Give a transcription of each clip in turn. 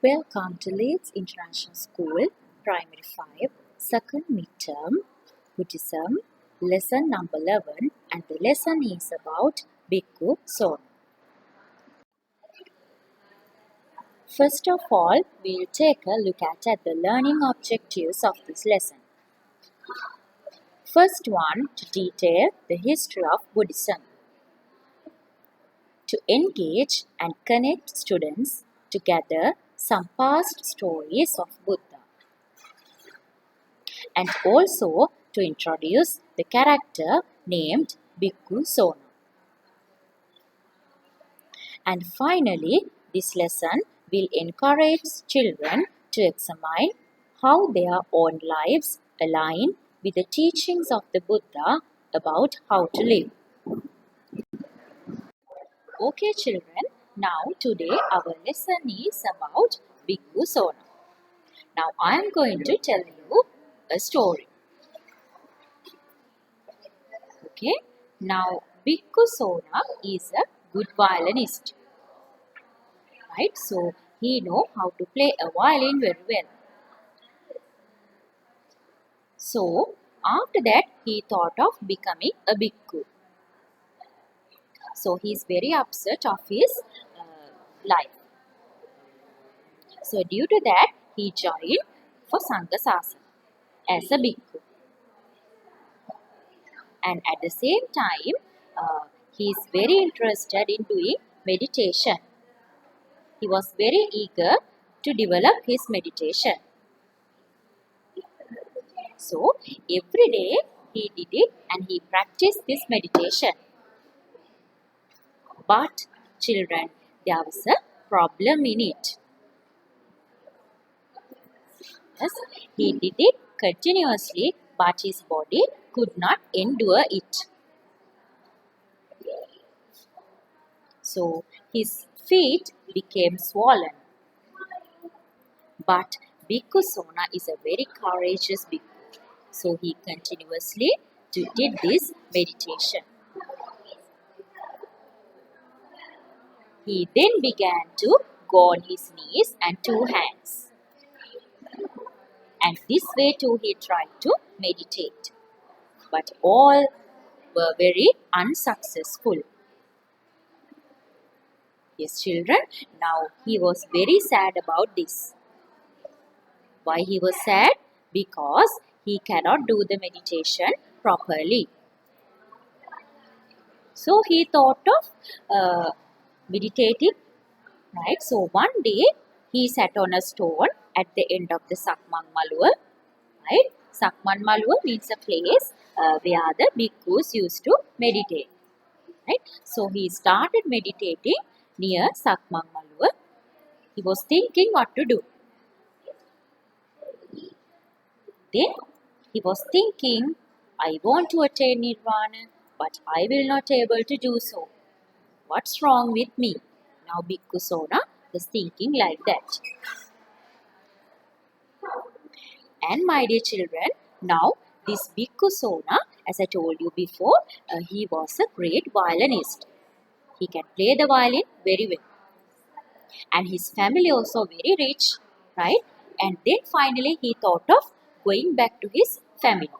Welcome to Leeds International School, Primary 5, second midterm, Buddhism, lesson number 11, and the lesson is about Bhikku Sona. First of all, we'll take a look at the learning objectives of this lesson. First one, to detail the history of Buddhism. To engage and connect students to gather some past stories of Buddha, and also to introduce the character named Bhikku Sona. And finally, this lesson will encourage children to examine how their own lives align with the teachings of the Buddha about how to live. Okay children, now today our lesson is about Bhikku Sona. Now I am going to tell you a story. Okay, now Bhikku Sona is a good violinist. Right, so he know how to play a violin very well. So after that he thought of becoming a bhikkhu. So he is very upset of his life. So due to that he joined for Sangha Sasana as a bhikkhu. And at the same time he is very interested in doing meditation. He was very eager to develop his meditation. So every day he did it and he practiced this meditation. But children, there was a problem in it. Yes, he did it continuously, but his body could not endure it. So his feet became swollen. But Bhikku Sona is a very courageous bhikkhu. So he continuously did this meditation. He then began to go on his knees and two hands. And this way too he tried to meditate. But all were very unsuccessful. Yes, children, now he was very sad about this. Why he was sad? Because he cannot do the meditation properly. So he thought of meditating, right? So one day he sat on a stone at the end of the Sakman Maluwa, right? Sakman Maluwa means a place where the bhikkhus used to meditate, right? So he started meditating near Sakman Maluwa. He was thinking what to do. Then he was thinking, I want to attain Nirvana, but I will not able to do so. What's wrong with me? Now Bhikku Sona was thinking like that. And my dear children, now this Bhikku Sona, as I told you before, he was a great violinist. He can play the violin very well. And his family also very rich, right? And then finally he thought of going back to his family.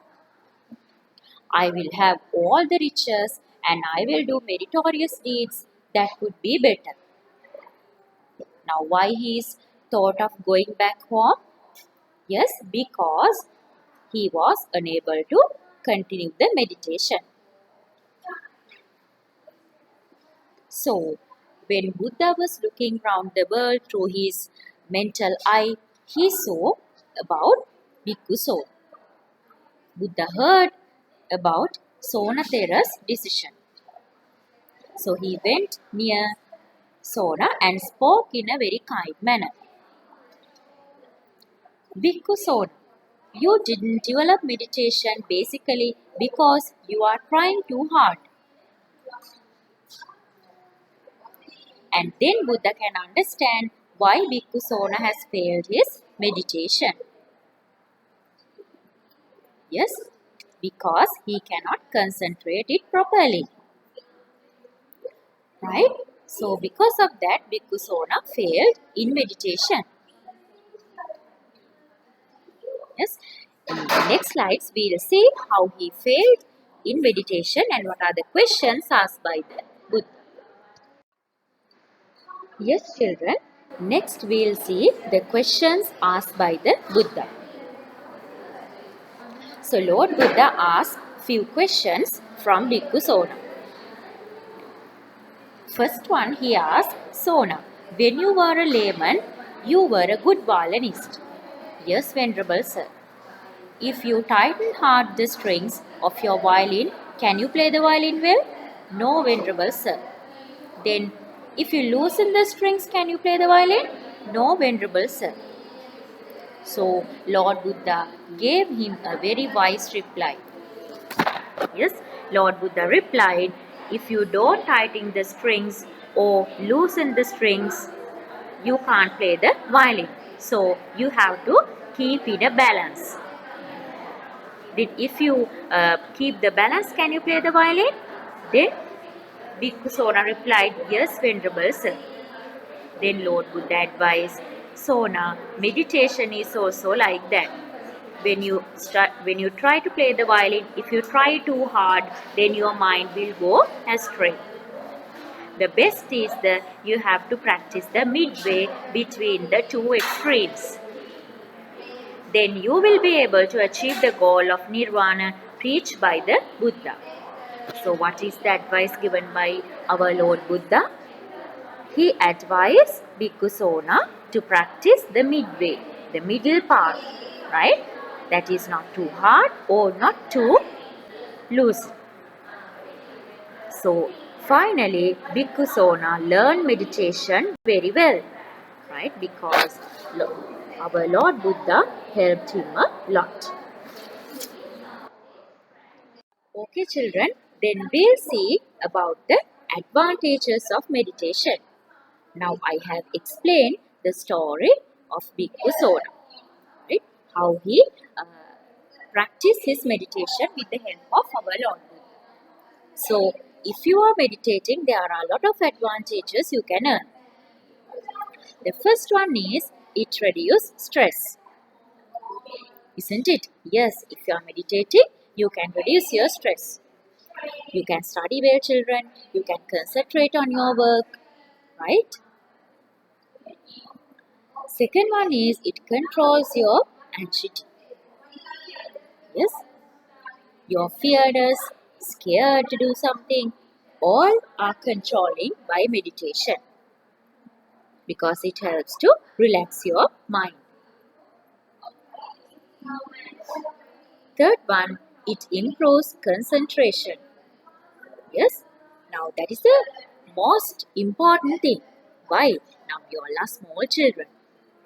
I will have all the riches and I will do meritorious deeds that would be better. Now why he is thought of going back home? Yes, because he was unable to continue the meditation. So when Buddha was looking round the world through his mental eye, he saw about Bhikku Sona. Buddha heard about Sona Thera's decision. So he went near Sona and spoke in a very kind manner. Bhikku Sona, you didn't develop meditation basically because you are trying too hard. And then Buddha can understand why Bhikku Sona has failed his meditation. Yes, because he cannot concentrate it properly. Right? So because of that, Bhikku Sona failed in meditation. Yes. In the next slides, we will see how he failed in meditation and what are the questions asked by the Buddha. Yes, children. Next, we will see the questions asked by the Buddha. So, Lord Buddha asked few questions from Bhikku Sona. First one, he asked, Sona, when you were a layman, you were a good violinist. Yes, Venerable Sir. If you tighten hard the strings of your violin, can you play the violin well? No, Venerable Sir. Then, if you loosen the strings, can you play the violin? No, Venerable Sir. So, Lord Buddha gave him a very wise reply. Yes, Lord Buddha replied, if you don't tighten the strings or loosen the strings, you can't play the violin. So, you have to keep in a balance. Then if you keep the balance, can you play the violin? Then Bhikku Sona replied, yes, Venerable Sir. Then Lord Buddha advised, Sona, meditation is also like that. When you try to play the violin, if you try too hard, then your mind will go astray. The best is that you have to practice the midway between the two extremes. Then you will be able to achieve the goal of nirvana preached by the Buddha. So what is the advice given by our Lord Buddha? He advised Bhikku Sona to practice the midway, the middle path, right? That is not too hard or not too loose. So finally, Bhikku Sona learned meditation very well, right? Because our Lord Buddha helped him a lot. Okay, children, then we'll see about the advantages of meditation. Now I have explained the story of Bhikku Sona, right? How he practiced his meditation with the help of our Lord Buddha. So, if you are meditating, there are a lot of advantages you can earn. The first one is it reduces stress. Isn't it? Yes, if you are meditating, you can reduce your stress. You can study well, children. You can concentrate on your work, right? Second one is it controls your anxiety. Yes, you're fearless, scared to do something. All are controlling by meditation because it helps to relax your mind. Third one, it improves concentration. Yes, now that is the most important thing. Why? Now you all are small children,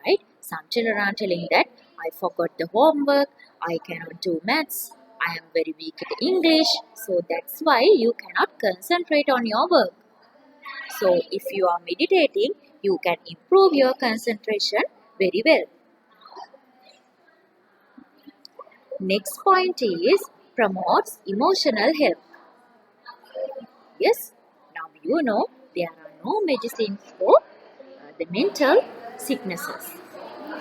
right? Some children are telling that I forgot the homework, I cannot do maths, I am very weak at English, so that's why you cannot concentrate on your work. So if you are meditating, you can improve your concentration very well. Next point is promotes emotional health. Yes, now you know there are no medicines for the mental sicknesses.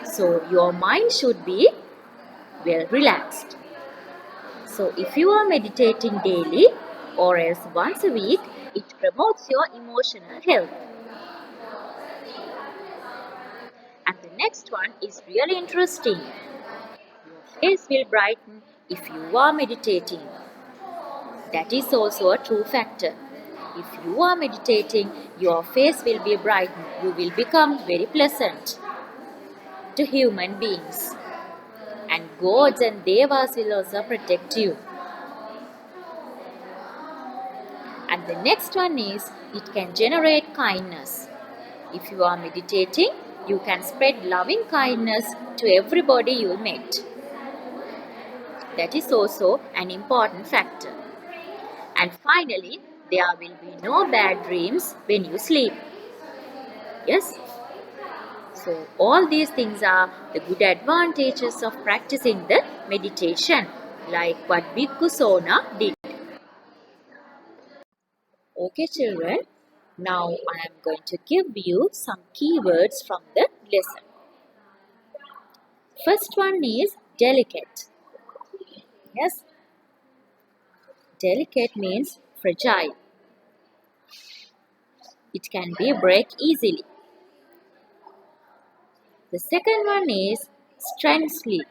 So your mind should be well relaxed. So if you are meditating daily or else once a week, it promotes your emotional health. And the next one is really interesting. Your face will brighten if you are meditating. That is also a true factor. If you are meditating, your face will be brightened. You will become very pleasant to human beings. And gods and devas will also protect you. And the next one is it can generate kindness. If you are meditating, you can spread loving kindness to everybody you meet. That is also an important factor. And finally, there will be no bad dreams when you sleep. Yes? So, all these things are the good advantages of practicing the meditation, like what Bhikku Sona did. Okay, children. Now, I am going to give you some keywords from the lesson. First one is delicate. Yes, delicate means fragile. It can be break easily. The second one is strenuously.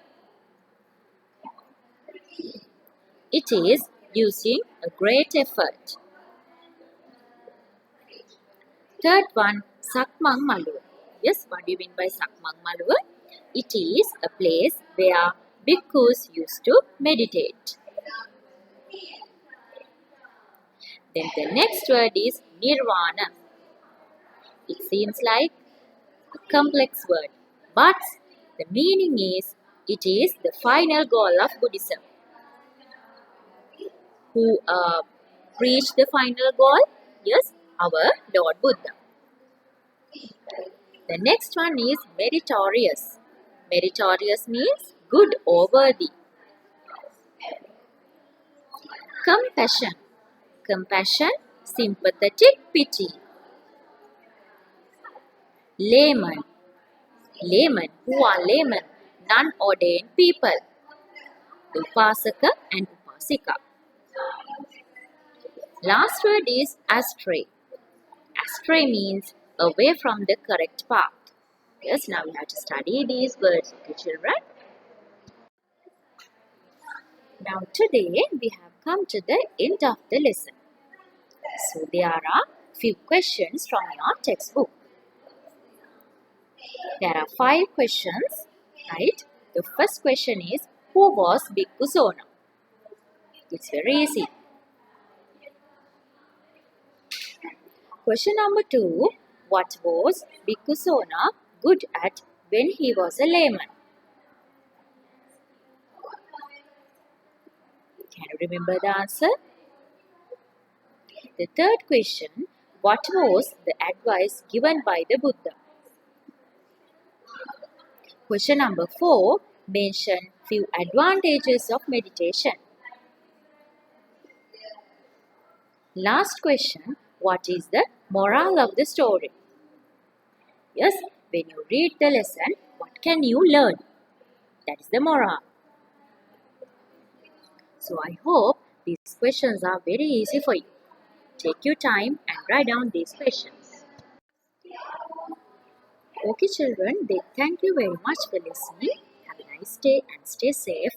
It is using a great effort. Third one, Sakmang Maluwa. Yes, what do you mean by Sakmang Maluwa? It is a place where bhikkhus used to meditate. Then the next word is Nirvana. It seems like a complex word, but the meaning is it is the final goal of Buddhism. Who reached the final goal? Yes, our Lord Buddha. The next one is meritorious. Meritorious means good or worthy. Compassion. Compassion, sympathetic pity. Layman. Layman. Who are laymen? Non-ordained people. Upasaka and Upasika. Last word is astray. Astray means away from the correct path. Yes, now we have to study these words, okay, children? Now today we have come to the end of the lesson. So there are few questions from your textbook. There are 5 questions, right? The first question is, who was Bhikku Sona? It's very easy. Question number 2, what was Bhikku Sona good at when he was a layman? Can you remember the answer? The third question, what was the advice given by the Buddha? Question number 4, mention few advantages of meditation. Last question, what is the moral of the story? Yes, when you read the lesson, what can you learn? That is the moral. So I hope these questions are very easy for you. Take your time and write down these questions. Okay children, thank you very much for listening. Have a nice day and stay safe.